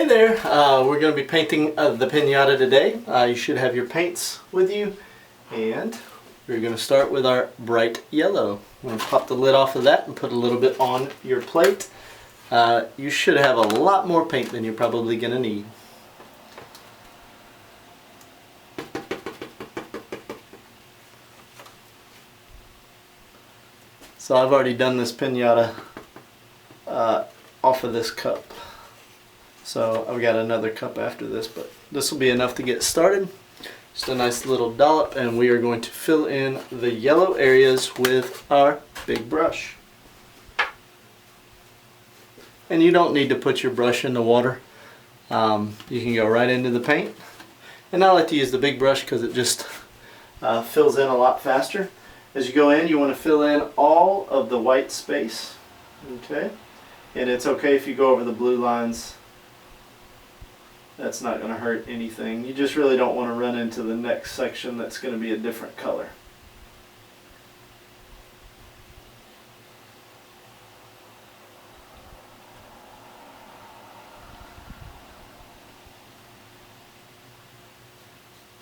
Hey there, we're going to be painting the pinata today. You should have your paints with you, and we're going to start with our bright yellow. I'm going to pop the lid off of that and put a little bit on your plate. You should have a lot more paint than you're probably going to need. So I've already done this pinata off of this cup. So I've got another cup after this, but this will be enough to get started. Just a nice little dollop, and we are going to fill in the yellow areas with our big brush. And you don't need to put your brush in the water. You can go right into the paint. And I like to use the big brush because it just fills in a lot faster. As you go in, you want to fill in all of the white space. Okay? And it's okay if you go over the blue lines. That's not going to hurt anything. You just really don't want to run into the next section that's going to be a different color.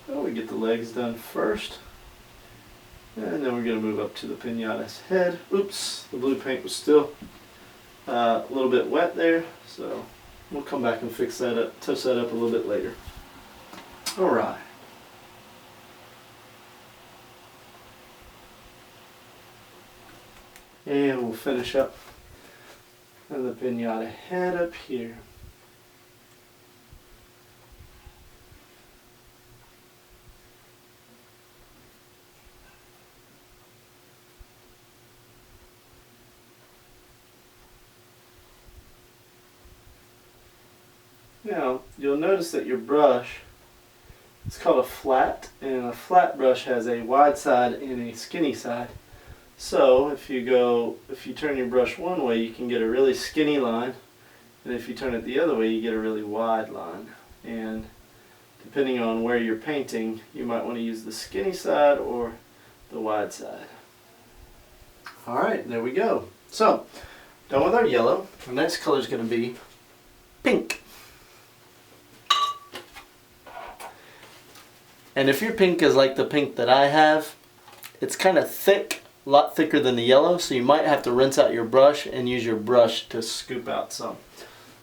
So we get the legs done first. And then we're going to move up to the pinata's head. Oops, the blue paint was still a little bit wet there, so we'll come back and fix that up, touch that up a little bit later. Alright. And we'll finish up on the pinata head up here. Now, you'll notice that your brush, it's called a flat, and a flat brush has a wide side and a skinny side. So if you turn your brush one way, you can get a really skinny line, and if you turn it the other way, you get a really wide line. And depending on where you're painting, you might want to use the skinny side or the wide side. Alright, there we go. So, done with our yellow. The next color is going to be pink. And if your pink is like the pink that I have, it's kind of thick, a lot thicker than the yellow, so you might have to rinse out your brush and use your brush to scoop out some.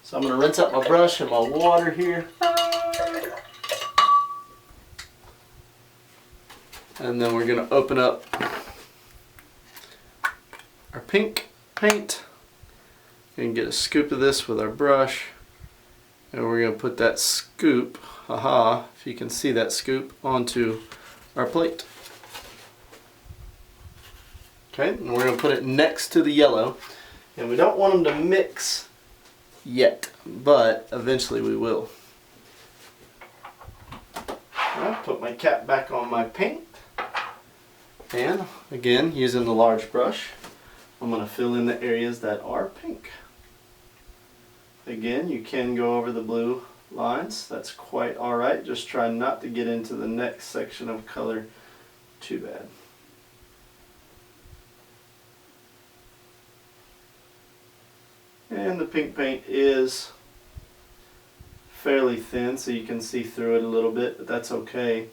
So I'm going to rinse out my brush and my water here. And then we're going to open up our pink paint and get a scoop of this with our brush. And we're going to put that scoop, if you can see that scoop, onto our plate. Okay, and we're going to put it next to the yellow. And we don't want them to mix yet, but eventually we will. I'll put my cap back on my paint. And again, using the large brush, I'm going to fill in the areas that are pink. Again, you can go over the blue lines. That's quite alright. Just try not to get into the next section of color too bad. And the pink paint is fairly thin, so you can see through it a little bit, but that's okay.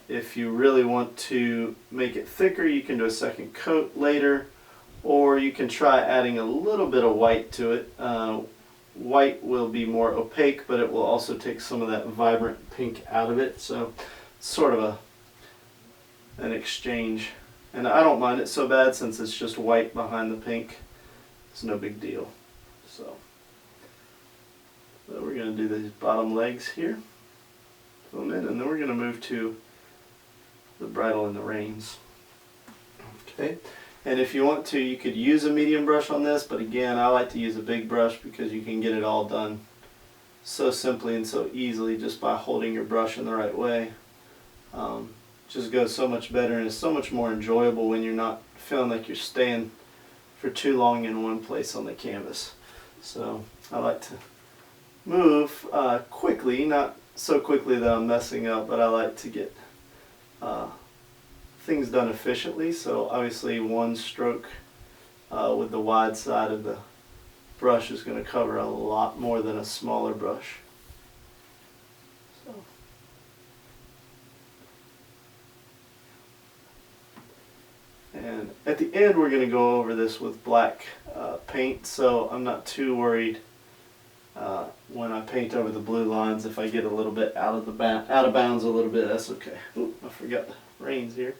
If you really want to make it thicker, you can do a second coat later, or you can try adding a little bit of white to it. White will be more opaque, but it will also take some of that vibrant pink out of it, so it's sort of an exchange. And I don't mind it so bad since it's just white behind the pink. It's no big deal. So we're going to do these bottom legs here, fill them in, and then we're going to move to the bridle and the reins. Okay. And if you want to, you could use a medium brush on this, but again, I like to use a big brush because you can get it all done so simply and so easily just by holding your brush in the right way. Just goes so much better, and it's so much more enjoyable when you're not feeling like you're staying for too long in one place on the canvas. So I like to move quickly, not so quickly that I'm messing up, but I like to get things done efficiently. So obviously one stroke with the wide side of the brush is going to cover a lot more than a smaller brush. So. And at the end we're going to go over this with black paint, so I'm not too worried when I paint over the blue lines. If I get a little bit out of bounds a little bit, that's okay. Oop, I forgot the reins here.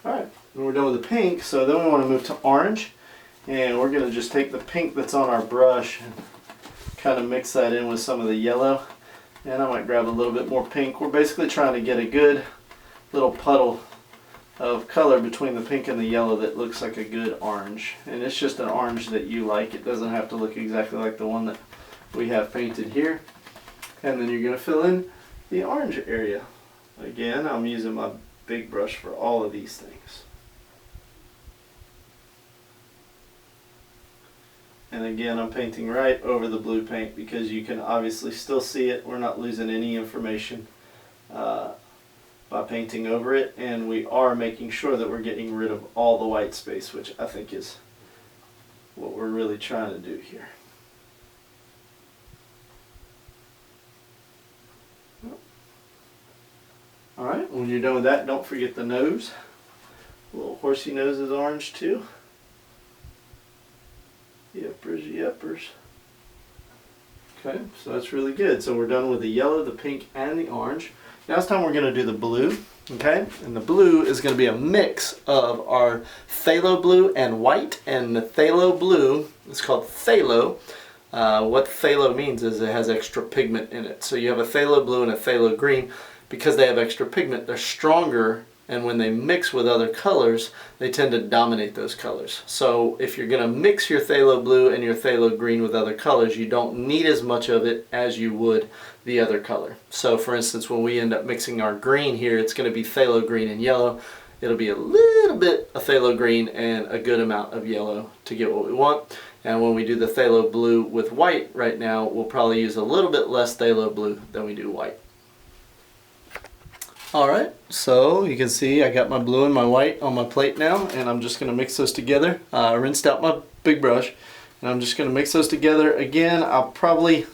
Alright, we're done with the pink, so then we want to move to orange. And we're going to just take the pink that's on our brush and kind of mix that in with some of the yellow. And I might grab a little bit more pink. We're basically trying to get a good little puddle of color between the pink and the yellow that looks like a good orange. And it's just an orange that you like. It doesn't have to look exactly like the one that we have painted here. And then you're going to fill in the orange area. Again, I'm using my big brush for all of these things. And again, I'm painting right over the blue paint because you can obviously still see it. We're not losing any information by painting over it, and we are making sure that we're getting rid of all the white space, which I think is what we're really trying to do here. Alright, when you're done with that, don't forget the nose. A little horsey nose is orange too. Yepers. Okay, so that's really good. So we're done with the yellow, the pink, and the orange. Now it's time we're going to do the blue. Okay, and the blue is going to be a mix of our phthalo blue and white. And the phthalo blue is called phthalo. What phthalo means is it has extra pigment in it. So you have a phthalo blue and a phthalo green. Because they have extra pigment, they're stronger, and when they mix with other colors, they tend to dominate those colors. So if you're going to mix your phthalo blue and your phthalo green with other colors, you don't need as much of it as you would the other color. So for instance, when we end up mixing our green here, it's going to be phthalo green and yellow. It'll be a little bit of phthalo green and a good amount of yellow to get what we want. And when we do the phthalo blue with white right now, we'll probably use a little bit less phthalo blue than we do white. Alright, so you can see I got my blue and my white on my plate now, and I'm just going to mix those together. I rinsed out my big brush, and I'm just going to mix those together. Again, there's probably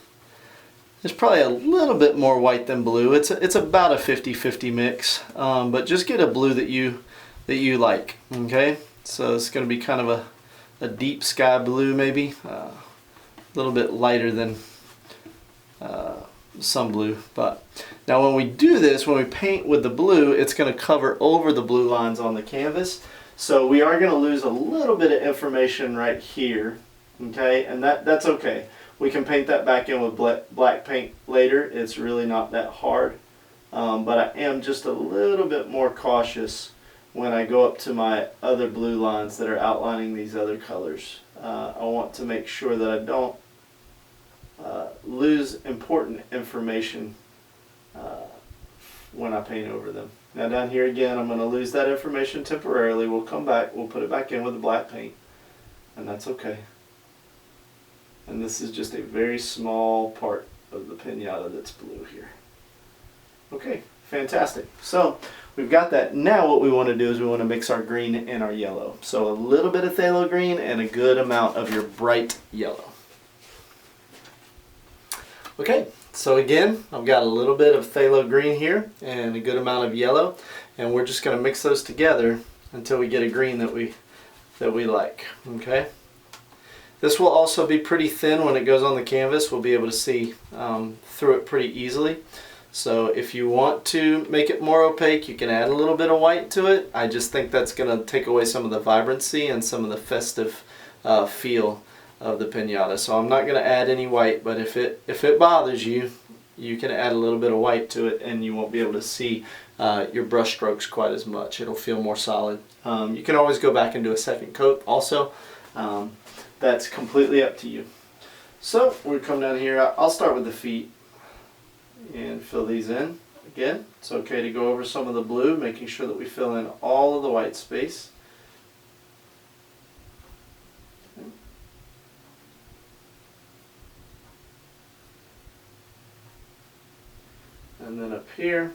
a little bit more white than blue. It's about a 50-50 mix, but just get a blue that you like. Okay, so it's going to be kind of a deep sky blue, maybe a little bit lighter than some blue. But now when we do this, when we paint with the blue, it's going to cover over the blue lines on the canvas, so we are going to lose a little bit of information right here. Okay, and that's okay. We can paint that back in with black paint later. It's really not that hard, but I am just a little bit more cautious when I go up to my other blue lines that are outlining these other colors. I want to make sure that I don't lose important information when I paint over them. Now down here again, I'm going to lose that information temporarily. We'll come back, we'll put it back in with the black paint, and that's okay. And this is just a very small part of the pinata that's blue here. Okay, fantastic. So we've got that. Now what we want to do is we want to mix our green and our yellow. So a little bit of phthalo green and a good amount of your bright yellow. Okay, so again, I've got a little bit of phthalo green here and a good amount of yellow, and we're just going to mix those together until we get a green that we like. Okay, this will also be pretty thin when it goes on the canvas. We'll be able to see through it pretty easily. So if you want to make it more opaque, you can add a little bit of white to it. I just think that's going to take away some of the vibrancy and some of the festive feel of the pinata. So I'm not going to add any white, but if it bothers you, you can add a little bit of white to it, and you won't be able to see your brush strokes quite as much. It'll feel more solid. You can always go back and do a second coat also. That's completely up to you. So we'll come down here. I'll start with the feet and fill these in. Again, it's okay to go over some of the blue, making sure that we fill in all of the white space. And then up here.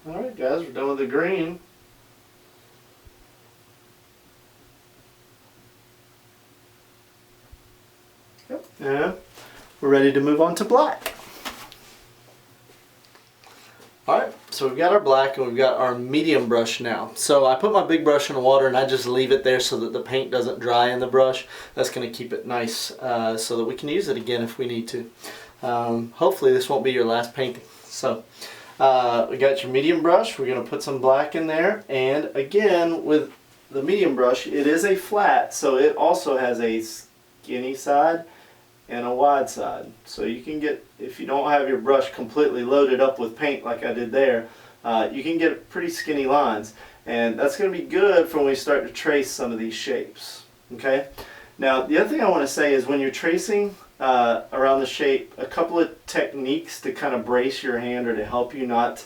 Alright guys, we're done with the green. Yep. And we're ready to move on to black. Alright, so we've got our black and we've got our medium brush now. So I put my big brush in the water and I just leave it there so that the paint doesn't dry in the brush. That's going to keep it nice so that we can use it again if we need to. Hopefully this won't be your last painting. So we got your medium brush. We're going to put some black in there, and again with the medium brush it is a flat, so it also has a skinny side and a wide side. So you can get, if you don't have your brush completely loaded up with paint like I did there, you can get pretty skinny lines, and that's going to be good for when we start to trace some of these shapes. Okay. Now the other thing I want to say is when you're tracing around the shape, a couple of techniques to kind of brace your hand or to help you not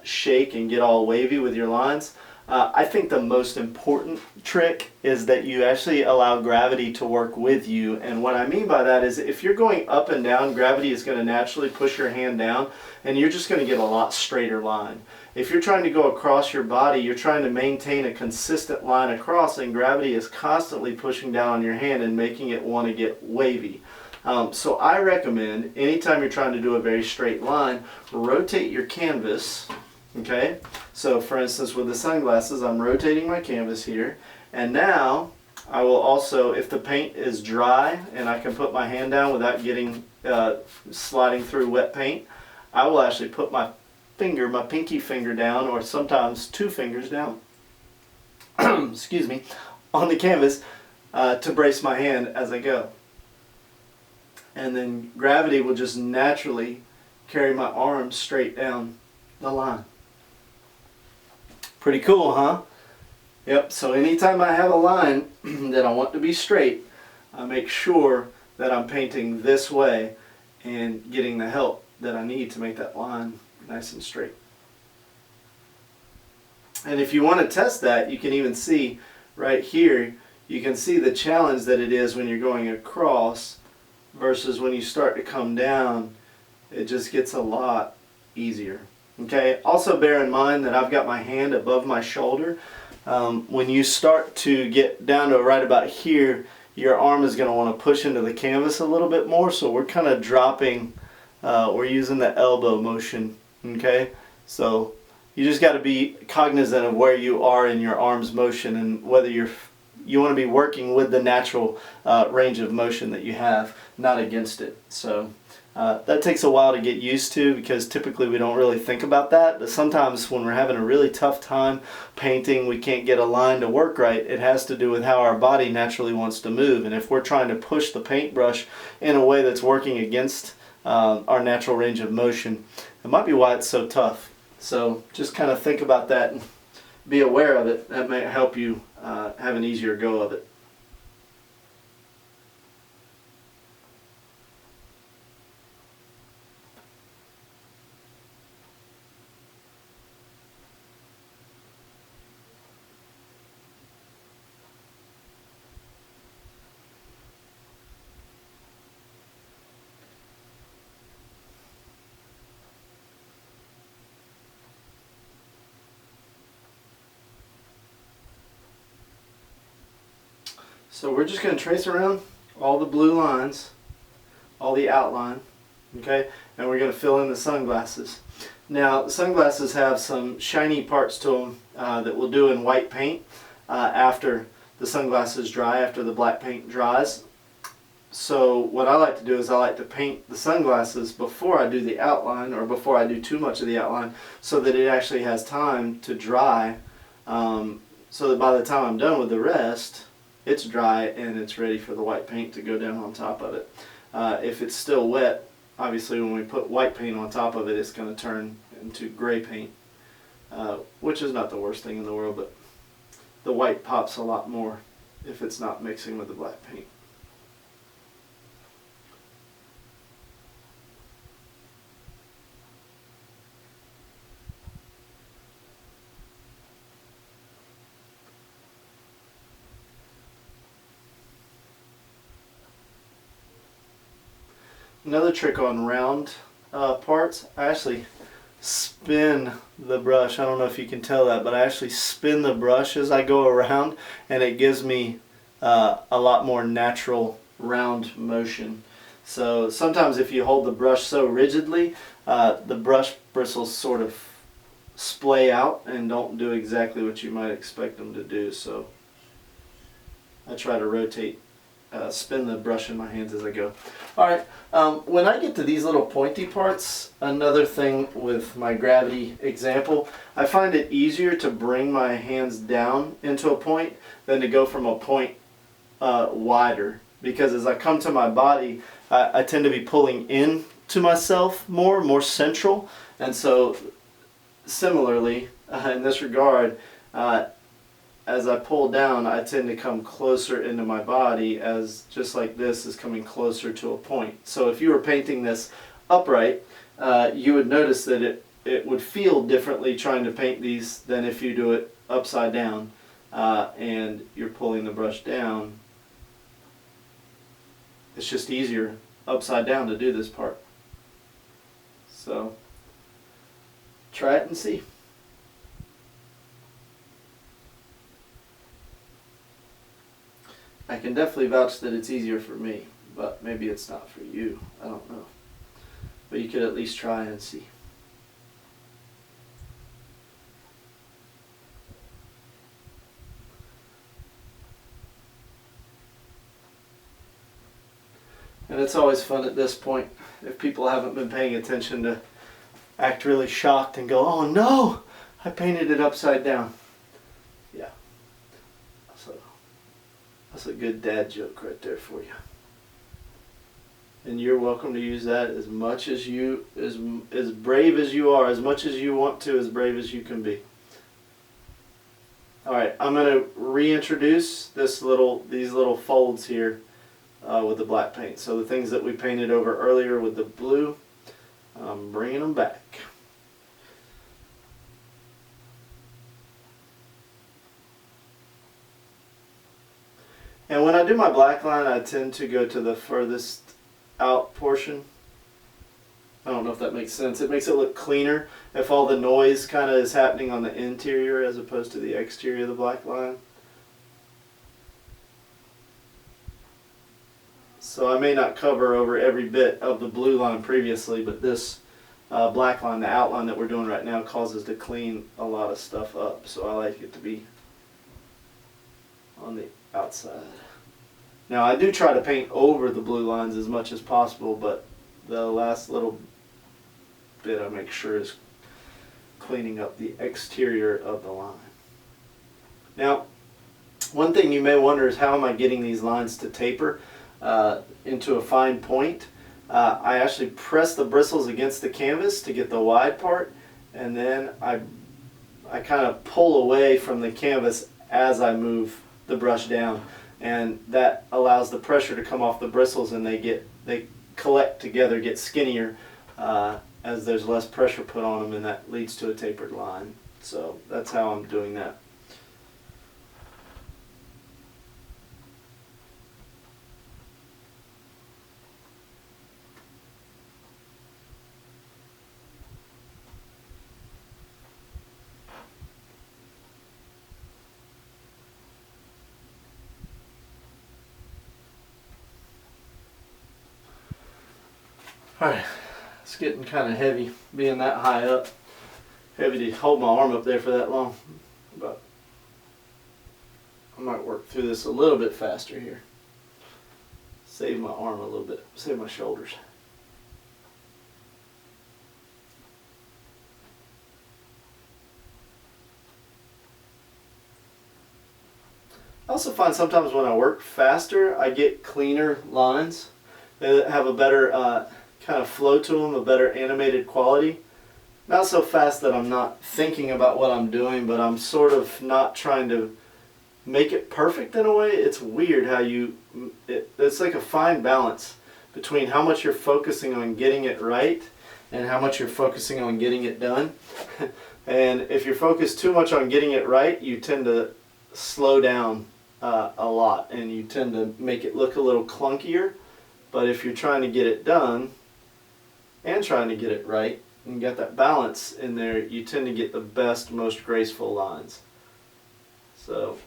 shake and get all wavy with your lines. I think the most important trick is that you actually allow gravity to work with you, and what I mean by that is if you're going up and down, gravity is going to naturally push your hand down and you're just going to get a lot straighter line. If you're trying to go across your body, you're trying to maintain a consistent line across, and gravity is constantly pushing down on your hand and making it want to get wavy. So I recommend anytime you're trying to do a very straight line, rotate your canvas. Okay, so for instance with the sunglasses, I'm rotating my canvas here, and now I will also, if the paint is dry and I can put my hand down without getting sliding through wet paint, I will actually put my finger, my pinky finger down, or sometimes two fingers down excuse me, on the canvas to brace my hand as I go. And then gravity will just naturally carry my arms straight down the line. Pretty cool, huh? Yep, so anytime I have a line that I want to be straight, I make sure that I'm painting this way and getting the help that I need to make that line nice and straight. And if you want to test that, you can even see right here, you can see the challenge that it is when you're going across versus when you start to come down. It just gets a lot easier. Okay, also bear in mind that I've got my hand above my shoulder. When you start to get down to right about here, your arm is going to want to push into the canvas a little bit more, so we're kind of dropping, we're using the elbow motion. Okay, so you just got to be cognizant of where you are in your arm's motion and whether you want to be working with the natural range of motion that you have, not against it. So that takes a while to get used to because typically we don't really think about that. But sometimes when we're having a really tough time painting, we can't get a line to work right. It has to do with how our body naturally wants to move. And if we're trying to push the paintbrush in a way that's working against our natural range of motion, it might be why it's so tough. So just kind of think about that and be aware of it. That may help you have an easier go of it. So we're just going to trace around all the blue lines, all the outline, okay, and we're going to fill in the sunglasses. Now the sunglasses have some shiny parts to them that we'll do in white paint after the sunglasses dry, after the black paint dries. So what I like to do is I like to paint the sunglasses before I do the outline, or before I do too much of the outline, so that it actually has time to dry, so that by the time I'm done with the rest, it's dry and it's ready for the white paint to go down on top of it. If it's still wet, obviously when we put white paint on top of it, it's going to turn into gray paint, which is not the worst thing in the world, but the white pops a lot more if it's not mixing with the black paint. Another trick on round parts, I actually spin the brush. I don't know if you can tell that, but I actually spin the brush as I go around, and it gives me a lot more natural round motion. So sometimes if you hold the brush so rigidly, the brush bristles sort of splay out and don't do exactly what you might expect them to do. So I try to rotate, spin the brush in my hands as I go. Alright, when I get to these little pointy parts, another thing with my gravity example, I find it easier to bring my hands down into a point than to go from a point wider. Because as I come to my body, I tend to be pulling in to myself more central. And so similarly, in this regard, as I pull down, I tend to come closer into my body, as just like this is coming closer to a point. So if you were painting this upright, you would notice that it would feel differently trying to paint these than if you do it upside down and you're pulling the brush down. It's just easier upside down to do this part. So try it and see. I can definitely vouch that it's easier for me, but maybe it's not for you. I don't know. But you could at least try and see. And it's always fun at this point, if people haven't been paying attention, to act really shocked and go, "Oh no, I painted it upside down." Yeah. So that's a good dad joke right there for you. And you're welcome to use that as much as you, as brave as you are, as much as you want to, as brave as you can be. Alright, I'm going to reintroduce these little folds here with the black paint. So the things that we painted over earlier with the blue, I'm bringing them back. And when I do my black line, I tend to go to the furthest out portion. I don't know if that makes sense. It makes it look cleaner if all the noise kind of is happening on the interior as opposed to the exterior of the black line. So I may not cover over every bit of the blue line previously, but this black line, the outline that we're doing right now, causes to clean a lot of stuff up. So I like it to be on the outside. Now I do try to paint over the blue lines as much as possible, but the last little bit I make sure is cleaning up the exterior of the line. Now, one thing you may wonder is, how am I getting these lines to taper into a fine point? I actually press the bristles against the canvas to get the wide part, and then I kind of pull away from the canvas as I move the brush down, and that allows the pressure to come off the bristles, and they collect together, get skinnier as there's less pressure put on them, and that leads to a tapered line. So that's how I'm doing that. Alright, it's getting kind of heavy being that high up. Heavy to hold my arm up there for that long. But I might work through this a little bit faster here. Save my arm a little bit, save my shoulders. also find sometimes when I work faster, I get cleaner lines. They have a better kind of flow to them, a better animated quality. Not so fast that I'm not thinking about what I'm doing, but I'm sort of not trying to make it perfect in a way. It's weird how it's like a fine balance between how much you're focusing on getting it right and how much you're focusing on getting it done. And if you're focused too much on getting it right, you tend to slow down a lot, and you tend to make it look a little clunkier. But if you're trying to get it done and trying to get it right and get that balance in there, you tend to get the best, most graceful lines. So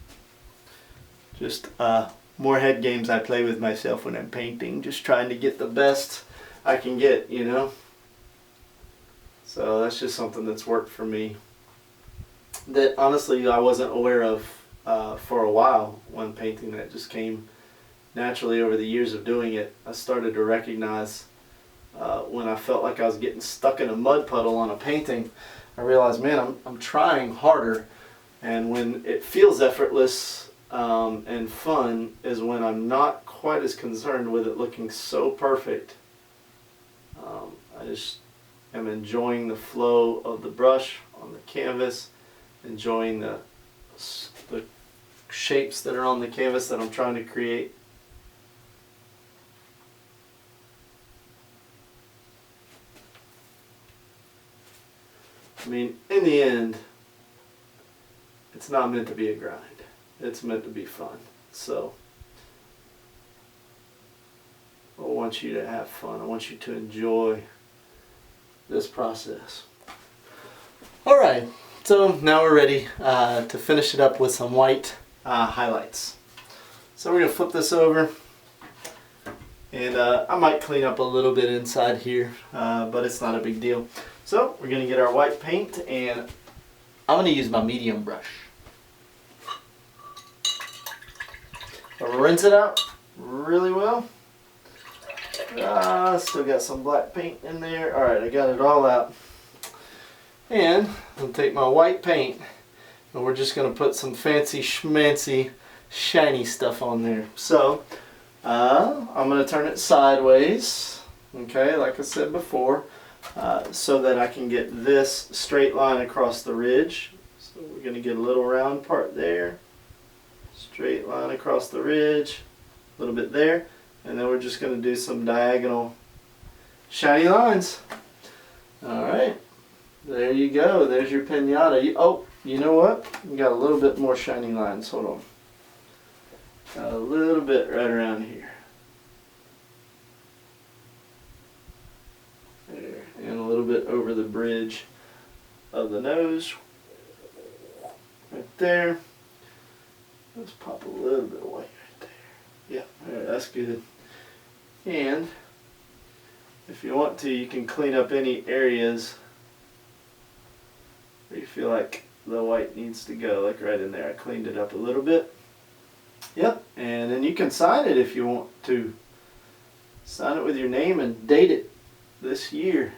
just more head games I play with myself when I'm painting, just trying to get the best I can get, you know. So that's just something that's worked for me that honestly I wasn't aware of for a while when painting. That just came naturally over the years of doing it. I started to recognize when I felt like I was getting stuck in a mud puddle on a painting, I realized, man, I'm trying harder. And when it feels effortless and fun is when I'm not quite as concerned with it looking so perfect. I just am enjoying the flow of the brush on the canvas, enjoying the shapes that are on the canvas that I'm trying to create. I mean, in the end, it's not meant to be a grind. It's meant to be fun. So I want you to have fun. I want you to enjoy this process. Alright, so now we're ready to finish it up with some white highlights. So we're going to flip this over, and I might clean up a little bit inside here, but it's not a big deal. So we're going to get our white paint, and I'm going to use my medium brush. I'll rinse it out really well. Still got some black paint in there. Alright, I got it all out. And I'll take my white paint, and we're just going to put some fancy schmancy shiny stuff on there. So I'm going to turn it sideways, okay, like I said before, so that I can get this straight line across the ridge. So we're going to get a little round part there, straight line across the ridge, a little bit there, and then we're just going to do some diagonal shiny lines. Alright, there you go. There's your pinata. Oh, you know what? You got a little bit more shiny lines. Hold on. Got a little bit right around here. There. And a little bit over the bridge of the nose. Right there. Let's pop a little bit of white right there. Yeah, alright, that's good. And if you want to, you can clean up any areas where you feel like the white needs to go, like right in there. I cleaned it up a little bit. Yep, and then you can sign it if you want to. Sign it with your name and date it this year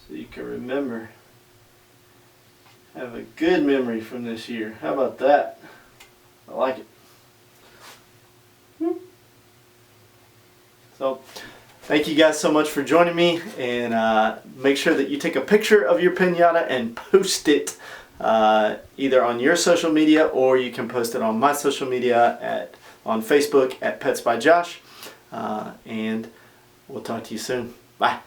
so you can remember. Have a good memory from this year. How about that? I like it. So, thank you guys so much for joining me, and make sure that you take a picture of your pinata and post it either on your social media, or you can post it on my social media on Facebook at Pets by Josh, and we'll talk to you soon. Bye.